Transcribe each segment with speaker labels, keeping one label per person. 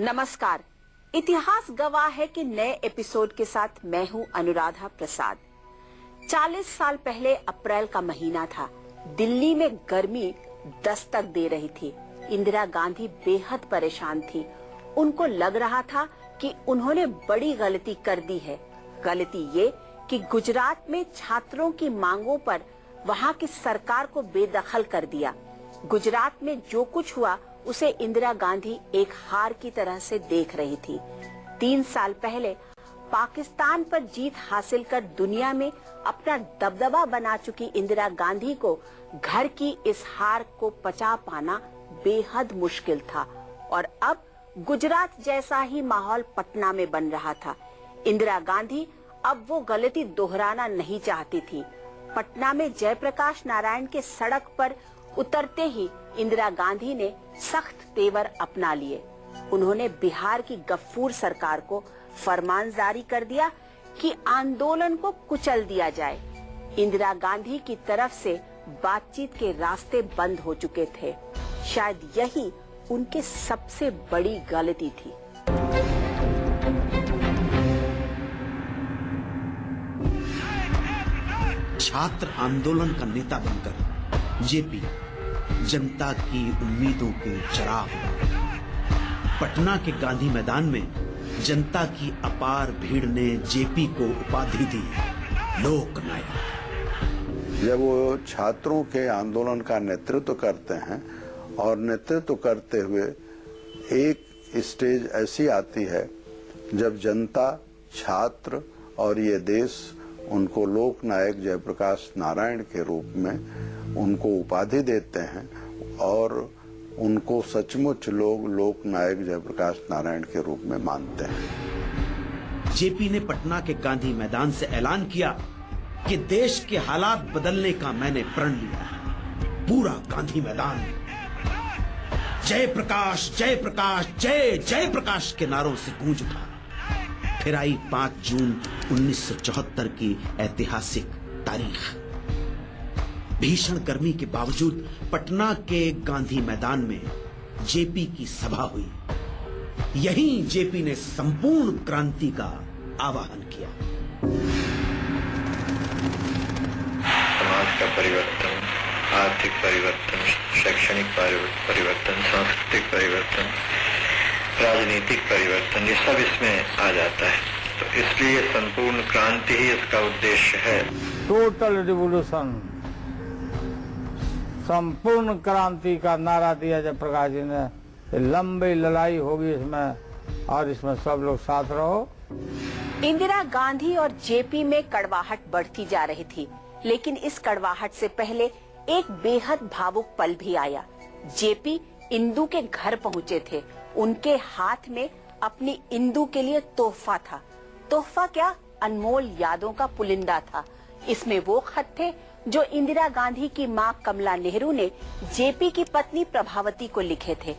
Speaker 1: नमस्कार। इतिहास गवाह है कि नए एपिसोड के साथ मैं हूं अनुराधा प्रसाद। 40 साल पहले अप्रैल का महीना था। दिल्ली में गर्मी दस्तक दे रही थी। इंदिरा गांधी बेहद परेशान थी। उनको लग रहा था कि उन्होंने बड़ी गलती कर दी है। गलती ये कि गुजरात में छात्रों की मांगों पर वहां की सरकार को बेदखल कर दिया। गुजरात में जो कुछ हुआ उसे इंदिरा गांधी एक हार की तरह से देख रही थी। 3 साल पहले पाकिस्तान पर जीत हासिल कर दुनिया में अपना दबदबा बना चुकी इंदिरा गांधी को घर की इस हार को पचा पाना बेहद मुश्किल था और अब गुजरात जैसा ही माहौल पटना में बन रहा था। इंदिरा गांधी अब वो गलती दोहराना नहीं चाहती थी। पटना में जयप्रकाश नारायण के सड़क पर उतरते ही इंदिरा गांधी ने सख्त तेवर अपना लिए। उन्होंने बिहार की गफ्फूर सरकार को फरमान जारी कर दिया कि आंदोलन को कुचल दिया जाए। इंदिरा गांधी की तरफ से बातचीत के रास्ते बंद हो चुके थे। शायद यही उनकी सबसे बड़ी गलती थी।
Speaker 2: छात्र आंदोलन का नेता बनकर जेपी जनता की उम्मीदों के चिराग। पटना के गांधी मैदान में जनता की अपार भीड़ ने जेपी को उपाधि दी लोकनायक।
Speaker 3: जब वो छात्रों के आंदोलन का नेतृत्व करते हैं और नेतृत्व करते हुए एक स्टेज ऐसी आती है जब जनता, छात्र और ये देश उनको लोकनायक जयप्रकाश नारायण के रूप में उनको उपाधि देते हैं और उनको सचमुच लोग लोकनायक जयप्रकाश नारायण के रूप में मानते हैं।
Speaker 2: जेपी ने पटना के गांधी मैदान से ऐलान किया कि देश के हालात बदलने का मैंने प्रण लिया। पूरा गांधी मैदान जय प्रकाश जय प्रकाश जय जय प्रकाश के नारों से गूंज उठा। फिर आई 5 जून 1974 की ऐतिहासिक तारीख। भीषण गर्मी के बावजूद पटना के गांधी मैदान में जेपी की सभा हुई। यहीं जेपी ने संपूर्ण क्रांति का आह्वान किया।
Speaker 4: समाज का परिवर्तन, आर्थिक परिवर्तन, शैक्षणिक परिवर्तन, सांस्कृतिक परिवर्तन, राजनीतिक परिवर्तन, ये सब इसमें आ जाता है। तो इसलिए संपूर्ण क्रांति ही इसका उद्देश्य है।
Speaker 5: टोटल रिवोल्यूशन, संपूर्ण क्रांति का नारा दिया जयप्रकाश जी ने। लंबी लड़ाई होगी इसमें और इसमें सब लोग साथ रहो।
Speaker 1: इंदिरा गांधी और जेपी में कड़वाहट बढ़ती जा रही थी, लेकिन इस कड़वाहट से पहले एक बेहद भावुक पल भी आया। जेपी इंदू के घर पहुंचे थे। उनके हाथ में अपनी इंदू के लिए तोहफा था। तोहफा क्या, अनमोल यादों का पुलिंदा था। इसमें वो खत थे जो इंदिरा गांधी की मां कमला नेहरू ने जेपी की पत्नी प्रभावती को लिखे थे।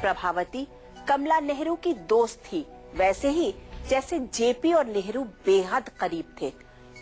Speaker 1: प्रभावती कमला नेहरू की दोस्त थी, वैसे ही जैसे जेपी और नेहरू बेहद करीब थे।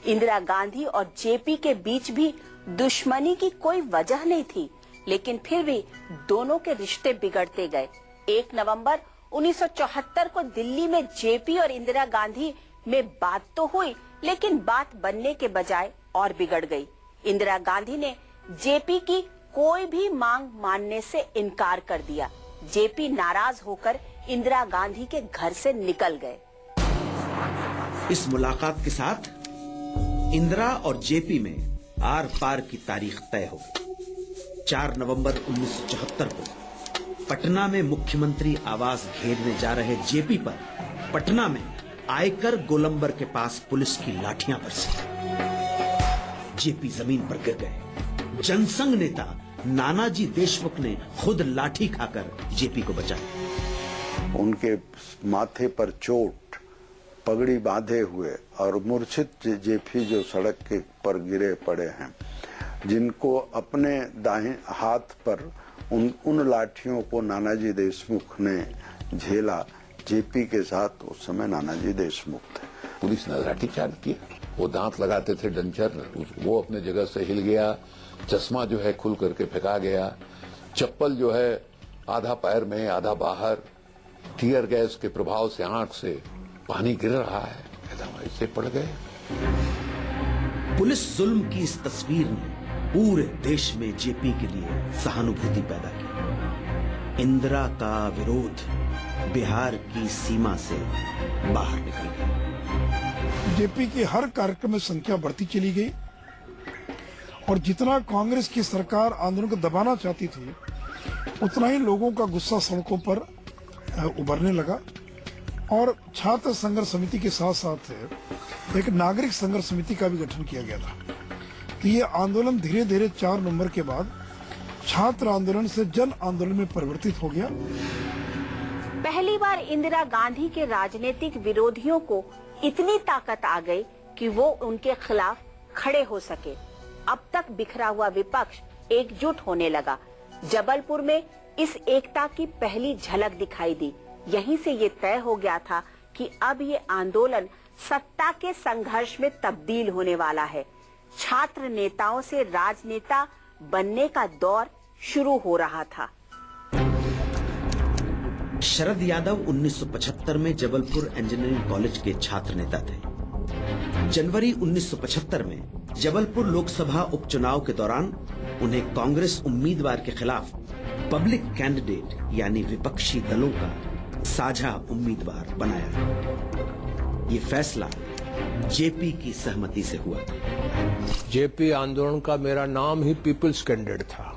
Speaker 1: इंदिरा गांधी और जेपी के बीच भी दुश्मनी की कोई वजह नहीं थी, लेकिन फिर भी दोनों के रिश्ते बिगड़ते गए। 1 नवंबर 1974 को दिल्ली में जेपी और इंदिरा गांधी में बात तो हुई, लेकिन बात बनने के बजाय और बिगड़ गई। इंदिरा गांधी ने जेपी की कोई भी मांग मानने से इनकार कर दिया। जेपी नाराज होकर इंदिरा गांधी के घर से निकल गए।
Speaker 2: इस मुलाकात के साथ इंदिरा और जेपी में आर पार की तारीख तय हो गई। 4 नवंबर 1974 को पटना में मुख्यमंत्री आवास घेरने जा रहे जेपी पर पटना में आयकर गोलंबर के पास पुलिस की लाठियां बरसी। जेपी जमीन पर गिर गए। जनसंघ नेता नानाजी देशमुख ने खुद लाठी खाकर जेपी को बचाया।
Speaker 3: उनके माथे पर चोट, पगड़ी बांधे हुए और मूर्छित जेपी जो सड़क के पर गिरे पड़े हैं, जिनको अपने दाहिने हाथ पर उन लाठियों को नानाजी देशमुख ने झेला। जेपी के साथ उस समय नानाजी देशमुख थे।
Speaker 6: पुलिस ने लाठीचार्ज किया। वो दांत लगाते थे डंचर, वो अपने जगह से हिल गया। चश्मा जो है खुल करके फेंका गया। चप्पल जो है आधा पैर में आधा बाहर, टीयर गैस के प्रभाव से आंख से पानी गिर रहा है, एकदम ऐसे पड़ गए।
Speaker 2: पुलिस जुल्म की इस तस्वीर ने पूरे देश में जेपी के लिए सहानुभूति पैदा की। इंदिरा का विरोध बिहार की सीमा से बाहर निकल गया।
Speaker 7: जेपी के हर कार्यक्रम में संख्या बढ़ती चली गई और जितना कांग्रेस की सरकार आंदोलन को दबाना चाहती थी, उतना ही लोगों का गुस्सा सड़कों पर उभरने लगा। और छात्र संघर्ष समिति के साथ साथ एक नागरिक संघर्ष समिति का भी गठन किया गया था। तो ये आंदोलन धीरे धीरे 4 नवंबर के बाद छात्र आंदोलन से जन आंदोलन में परिवर्तित हो गया।
Speaker 1: पहली बार इंदिरा गांधी के राजनीतिक विरोधियों को इतनी ताकत आ गई कि वो उनके खिलाफ खड़े हो सके। अब तक बिखरा हुआ विपक्ष एकजुट होने लगा। जबलपुर में इस एकता की पहली झलक दिखाई दी। यहीं से ये तय हो गया था कि अब ये आंदोलन सत्ता के संघर्ष में तब्दील होने वाला है। छात्र नेताओं से राजनेता बनने का दौर शुरू हो रहा था।
Speaker 2: शरद यादव 1975 में जबलपुर इंजीनियरिंग कॉलेज के छात्र नेता थे। जनवरी 1975 में जबलपुर लोकसभा उपचुनाव के दौरान उन्हें कांग्रेस उम्मीदवार के खिलाफ पब्लिक कैंडिडेट यानी विपक्षी दलों का साझा उम्मीदवार बनाया। ये फैसला जेपी की सहमति से हुआ।
Speaker 8: जेपी आंदोलन का मेरा नाम ही पीपल्स कैंडिडेट था।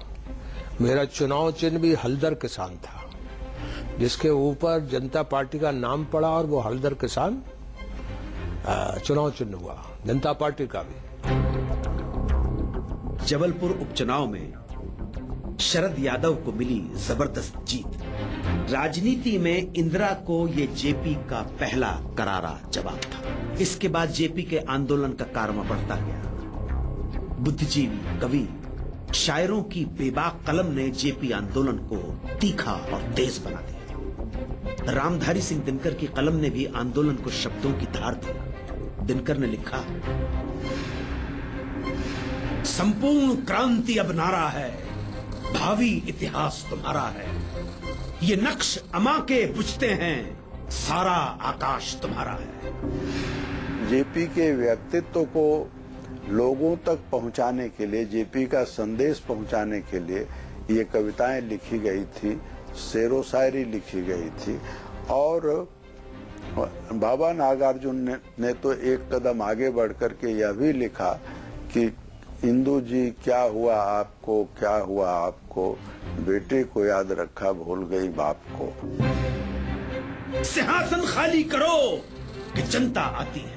Speaker 8: मेरा चुनाव चिन्ह भी हल्दर किसान था, जिसके ऊपर जनता पार्टी का नाम पड़ा और वो हल्दर किसान चुनाव चिन्ह हुआ, जनता पार्टी का भी।
Speaker 2: जबलपुर उपचुनाव में शरद यादव को मिली जबरदस्त जीत। राजनीति में इंदिरा को ये जेपी का पहला करारा जवाब था। इसके बाद जेपी के आंदोलन का कारवा बढ़ता गया। बुद्धिजीवी, कवि, शायरों की बेबाक कलम ने जेपी आंदोलन को तीखा और तेज बना दिया। रामधारी सिंह दिनकर की कलम ने भी आंदोलन को शब्दों की धार दी। दिनकर ने लिखा, संपूर्ण क्रांति अब नारा है, भावी इतिहास तुम्हारा है। ये नक्श अमा के बुझते हैं, सारा आकाश तुम्हारा है।
Speaker 3: जेपी के व्यक्तित्व को लोगों तक पहुंचाने के लिए, जेपी का संदेश पहुंचाने के लिए ये कविताएं लिखी गई थी, शेरो शायरी लिखी गई थी। और बाबा नागार्जुन ने तो एक कदम आगे बढ़कर के यह भी लिखा कि इंदू जी क्या हुआ आपको, क्या हुआ आपको, बेटे को याद रखा भूल गई बाप को।
Speaker 2: सिंहासन खाली करो कि जनता आती है।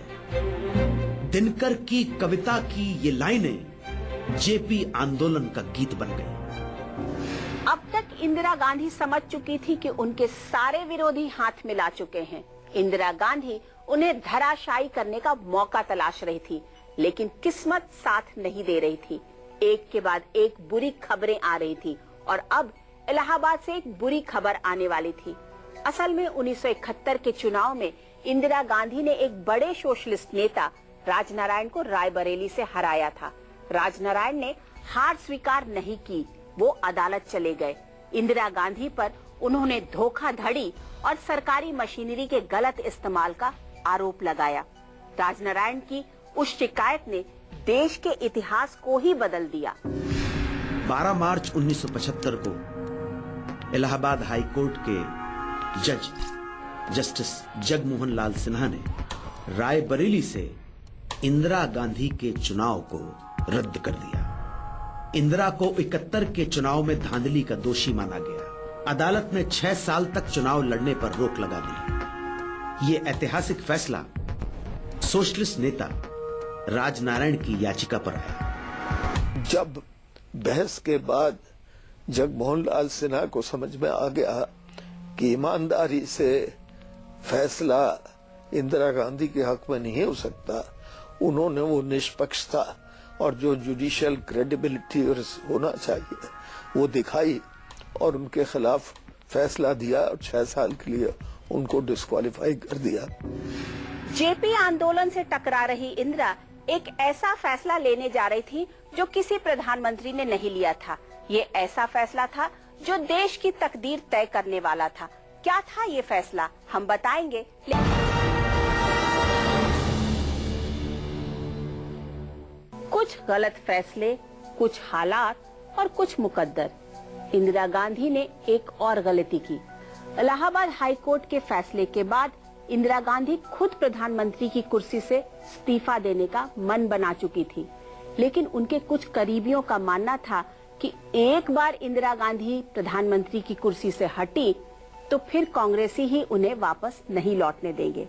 Speaker 2: दिनकर की कविता की ये लाइनें जेपी आंदोलन का गीत बन गई।
Speaker 1: अब तक इंदिरा गांधी समझ चुकी थी कि उनके सारे विरोधी हाथ मिला चुके हैं। इंदिरा गांधी उन्हें धराशायी करने का मौका तलाश रही थी, लेकिन किस्मत साथ नहीं दे रही थी। एक के बाद एक बुरी खबरें आ रही थी और अब इलाहाबाद से एक बुरी खबर आने वाली थी। असल में 1971 के चुनाव में इंदिरा गांधी ने एक बड़े सोशलिस्ट नेता राजनारायण को रायबरेली से हराया था। राजनारायण ने हार स्वीकार नहीं की, वो अदालत चले गए। इंदिरा गांधी पर उन्होंने धोखाधड़ी और सरकारी मशीनरी के गलत इस्तेमाल का आरोप लगाया। राजनारायण की उस शिकायत ने देश के इतिहास को ही बदल दिया।
Speaker 2: 12 मार्च 1975 को इलाहाबाद हाई कोर्ट के जज जस्टिस जगमोहन लाल सिन्हा ने रायबरेली से इंदिरा गांधी के चुनाव को रद्द कर दिया। इंदिरा को 71 के चुनाव में धांधली का दोषी माना गया। अदालत ने 6 साल तक चुनाव लड़ने पर रोक लगा दी। ये ऐतिहासिक फैसला सोशलिस्ट नेता राजनारायण की याचिका पर आया।
Speaker 9: जब बहस के बाद जगमोहन लाल सिन्हा को समझ में आ गया कि ईमानदारी से फैसला इंदिरा गांधी के हक में नहीं हो सकता, उन्होंने वो निष्पक्षता और जो जुडिशियल क्रेडिबिलिटी होना चाहिए वो दिखाई और उनके खिलाफ फैसला दिया और 6 साल के लिए उनको डिस्क्वालीफाई कर दिया।
Speaker 1: जेपी आंदोलन से टकरा रही इंदिरा एक ऐसा फैसला लेने जा रही थी जो किसी प्रधानमंत्री ने नहीं लिया था। ये ऐसा फैसला था जो देश की तकदीर तय करने वाला था। क्या था ये फैसला, हम बताएंगे। कुछ गलत फैसले, कुछ हालात और कुछ मुकद्दर। इंदिरा गांधी ने एक और गलती की। इलाहाबाद हाई कोर्ट के फैसले के बाद इंदिरा गांधी खुद प्रधानमंत्री की कुर्सी से इस्तीफा देने का मन बना चुकी थी, लेकिन उनके कुछ करीबियों का मानना था कि एक बार इंदिरा गांधी प्रधानमंत्री की कुर्सी से हटी तो फिर कांग्रेसी ही उन्हें वापस नहीं लौटने देंगे।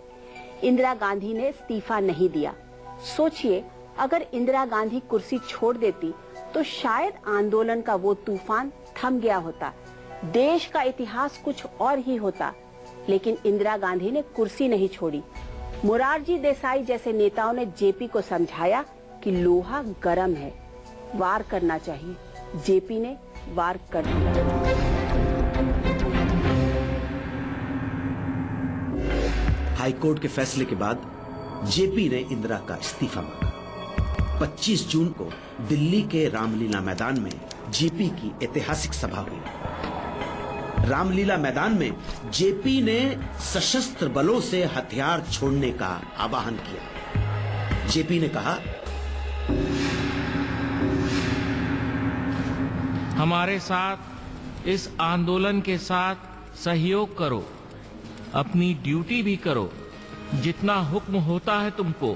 Speaker 1: इंदिरा गांधी ने इस्तीफा नहीं दिया। सोचिए, अगर इंदिरा गांधी कुर्सी छोड़ देती तो शायद आंदोलन का वो तूफान थम गया होता, देश का इतिहास कुछ और ही होता। लेकिन इंदिरा गांधी ने कुर्सी नहीं छोड़ी। मोरारजी देसाई जैसे नेताओं ने जेपी को समझाया कि लोहा गर्म है, वार करना चाहिए। जेपी ने वार कर दिया।
Speaker 2: हाईकोर्ट के फैसले के बाद जेपी ने इंदिरा का इस्तीफा मांगा। 25 जून को दिल्ली के रामलीला मैदान में जेपी की ऐतिहासिक सभा हुई। रामलीला मैदान में जेपी ने सशस्त्र बलों से हथियार छोड़ने का आह्वान किया। जेपी ने कहा,
Speaker 10: हमारे साथ इस आंदोलन के साथ सहयोग करो, अपनी ड्यूटी भी करो, जितना हुक्म होता है तुमको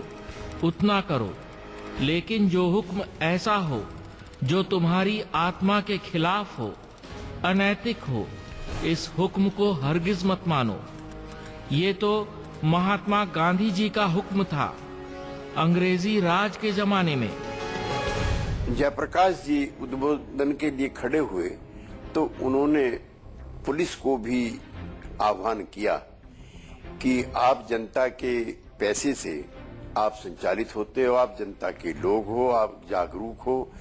Speaker 10: उतना करो, लेकिन जो हुक्म ऐसा हो जो तुम्हारी आत्मा के खिलाफ हो, अनैतिक हो, इस हुक्म को हरगिज मत मानो। ये तो महात्मा गांधी जी का हुक्म था अंग्रेजी राज के जमाने में।
Speaker 11: जयप्रकाश जी उद्बोधन के लिए खड़े हुए तो उन्होंने पुलिस को भी आह्वान किया कि आप जनता के पैसे से आप संचालित होते हो, आप जनता के लोग हो, आप जागरूक हो,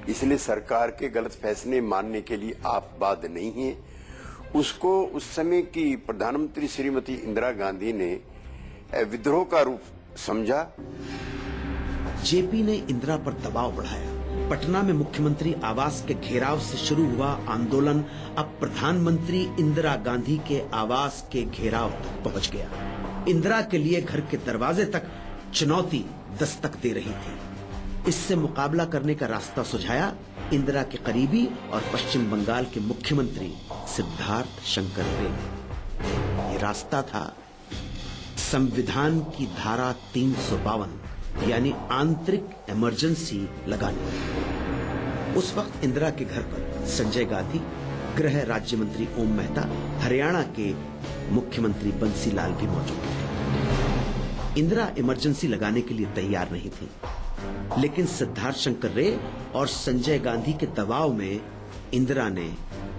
Speaker 11: इसलिए सरकार के गलत फैसले मानने के लिए आप बाध्य नहीं हैं। उसको उस समय की प्रधानमंत्री श्रीमती इंदिरा गांधी ने विद्रोह का रूप समझा।
Speaker 2: जेपी ने इंदिरा पर दबाव बढ़ाया। पटना में मुख्यमंत्री आवास के घेराव से शुरू हुआ आंदोलन अब प्रधानमंत्री इंदिरा गांधी के आवास के घेराव तक पहुंच गया। इंदिरा के लिए घर के दरवाजे तक चुनौती दस्तक दे रही थी। इससे मुकाबला करने का रास्ता सुझाया इंदिरा के करीबी और पश्चिम बंगाल के मुख्यमंत्री सिद्धार्थ शंकर रे ने। ये रास्ता था संविधान की धारा 352 यानी आंतरिक इमरजेंसी लगाने। उस वक्त इंदिरा के घर पर संजय गांधी, गृह राज्य मंत्री ओम मेहता, हरियाणा के मुख्यमंत्री बंसीलाल भी मौजूद थे। इंदिरा इमरजेंसी लगाने के लिए तैयार नहीं थी, लेकिन सिद्धार्थ शंकर रे और संजय गांधी के दबाव में इंदिरा ने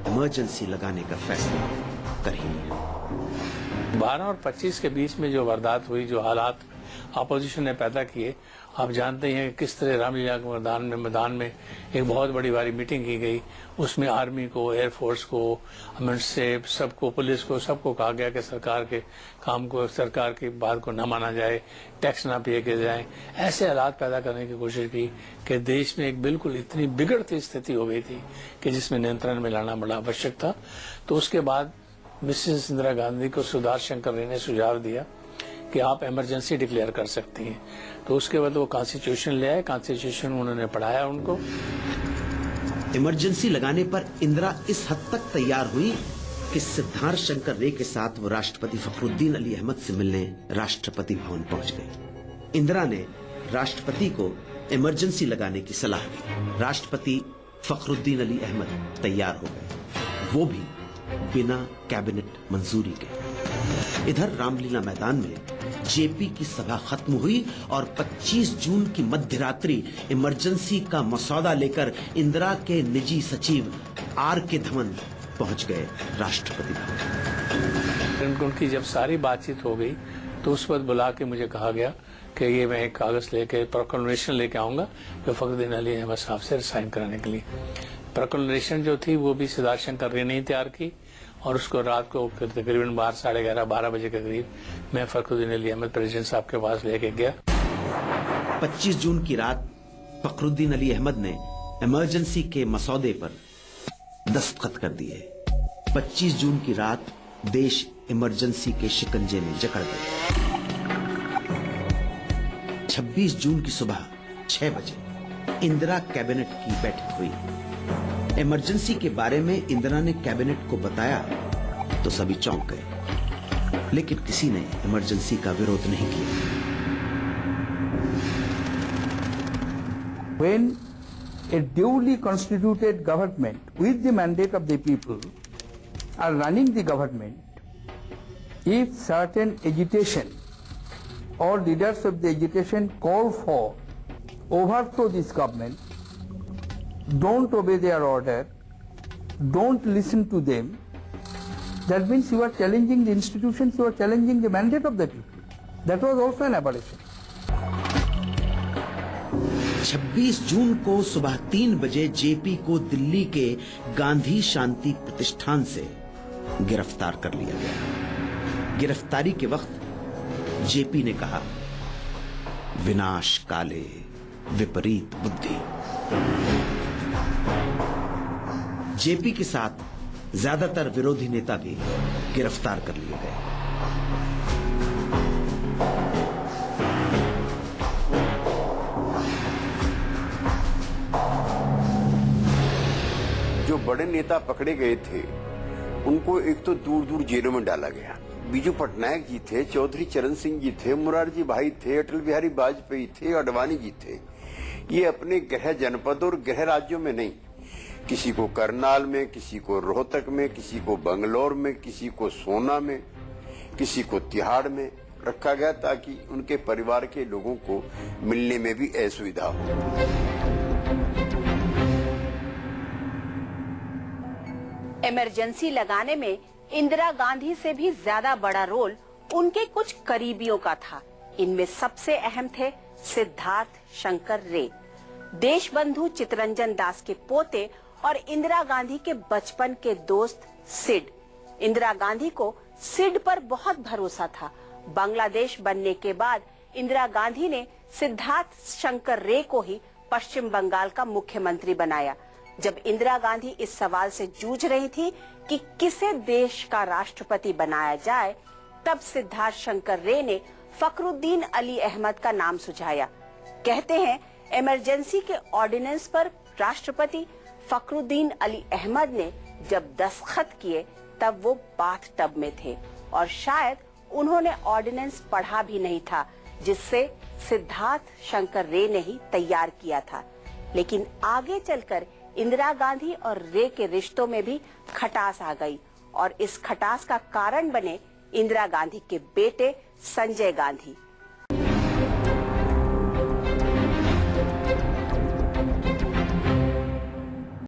Speaker 2: इमरजेंसी लगाने का फैसला कर ही लिया।
Speaker 12: 12 और 25 के बीच में जो वारदात हुई, जो हालात अपोजिशन ने पैदा किए, आप जानते हैं किस तरह रामलीला के मैदान में एक बहुत बड़ी वाली मीटिंग की गई। उसमें आर्मी को, एयरफोर्स को, एमएनएस सबको, पुलिस को, सबको कहा गया कि सरकार के काम को, सरकार की बात को न माना जाए, टैक्स ना पे किए जाए। ऐसे हालात पैदा करने की कोशिश की कि देश में एक बिल्कुल इतनी बिगड़ती स्थिति हो गई थी कि जिसमें नियंत्रण में लाना बड़ा आवश्यक था। तो उसके बाद मिसेस इंदिरा गांधी को सिद्धार्थ शंकर रे ने सुझाव दिया कि आप इमरजेंसी डिक्लेयर कर सकती हैं। तो उसके बाद वो कॉन्स्टिट्यूशन ले आए, कॉन्स्टिट्यूशन उन्होंने पढ़ाया उनको।
Speaker 2: इमरजेंसी लगाने पर इंदिरा इस हद तक तैयार हुई कि सिद्धार्थ शंकर रे के साथ वो राष्ट्रपति फखरुद्दीन अली अहमद से मिलने राष्ट्रपति भवन पहुंच गए। इंदिरा ने राष्ट्रपति को इमरजेंसी लगाने की सलाह दी। राष्ट्रपति फखरुद्दीन अली अहमद तैयार हो गए, वो भी बिना कैबिनेट मंजूरी के। इधर रामलीला मैदान में जेपी की सभा खत्म हुई और 25 जून की मध्यरात्रि इमरजेंसी का मसौदा लेकर इंदिरा के निजी सचिव आर के धवन पहुंच गए राष्ट्रपति भवन।
Speaker 12: उनकी जब सारी बातचीत हो गई तो उस वक्त बुला के मुझे कहा गया कि ये मैं एक कागज लेके प्रोक्लेमेशन लेके आऊंगा जो फखरुद्दीन अली अहमद साहब से साइन कराने के लिए। प्रोक्लेमेशन जो थी वो भी सिद्धार्थ शंकर रे ने तैयार की और उसको रात को तकरीबन 11:30-12 बजे के करीब मैं फखरुद्दीन अली अहमद प्रेसिडेंट साहब के पास लेके गया।
Speaker 2: 25 जून की रात फखरुद्दीन अली अहमद ने इमरजेंसी के मसौदे पर दस्तखत कर दिए। 25 जून की रात देश इमरजेंसी के शिकंजे में जकड़ गया। 26 जून की सुबह 6 बजे इंदिरा कैबिनेट की बैठक हुई। इमरजेंसी के बारे में इंदिरा ने कैबिनेट को बताया तो सभी चौंक गए, लेकिन किसी ने इमरजेंसी का विरोध नहीं किया।
Speaker 13: When a duly constituted government with the mandate of the people are running the government, if certain agitation or leaders of the agitation call for overthrow this government, don't obey their order, don't listen to them, that means you are challenging the institutions, you are challenging the mandate of the people. That was also an aberration.
Speaker 2: 26 जून को सुबह 3 बजे JP को दिल्ली के गांधी शांति प्रतिष्ठान से गिरफ्तार कर लिया गया। गिरफ्तारी के वक्त जेपी ने कहा, विनाश काले विपरीत बुद्धि। जेपी के साथ ज्यादातर विरोधी नेता भी गिरफ्तार कर लिए गए।
Speaker 11: जो बड़े नेता पकड़े गए थे उनको एक तो दूर दूर जेलों में डाला गया। बीजू पटनायक जी थे, चौधरी चरण सिंह जी थे, मुरारजी भाई थे, अटल बिहारी वाजपेयी थे, अडवाणी जी थे। ये अपने गृह जनपद और गृह राज्यों में नहीं, किसी को करनाल में, किसी को रोहतक में, किसी को बंगलौर में, किसी को सोना में, किसी को तिहाड़ में रखा गया ताकि उनके परिवार के लोगों को मिलने में भी असुविधा हो।
Speaker 1: इमरजेंसी लगाने में इंदिरा गांधी से भी ज्यादा बड़ा रोल उनके कुछ करीबियों का था। इनमें सबसे अहम थे सिद्धार्थ शंकर रे, देशबंधु चित्तरंजन दास के पोते और इंदिरा गांधी के बचपन के दोस्त सिड। इंदिरा गांधी को सिड पर बहुत भरोसा था। बांग्लादेश बनने के बाद इंदिरा गांधी ने सिद्धार्थ शंकर रे को ही पश्चिम बंगाल का मुख्यमंत्री बनाया। जब इंदिरा गांधी इस सवाल से जूझ रही थी कि किसे देश का राष्ट्रपति बनाया जाए, तब सिद्धार्थ शंकर रे ने फखरुद्दीन अली अहमद का नाम सुझाया। कहते हैं इमरजेंसी के ऑर्डिनेंस पर राष्ट्रपति फखरुद्दीन अली अहमद ने जब दस्तखत किए तब वो बाथ टब में थे और शायद उन्होंने ऑर्डिनेंस पढ़ा भी नहीं था, जिससे सिद्धार्थ शंकर रे ने ही तैयार किया था। लेकिन आगे चलकर इंदिरा गांधी और रे के रिश्तों में भी खटास आ गई और इस खटास का कारण बने इंदिरा गांधी के बेटे संजय गांधी।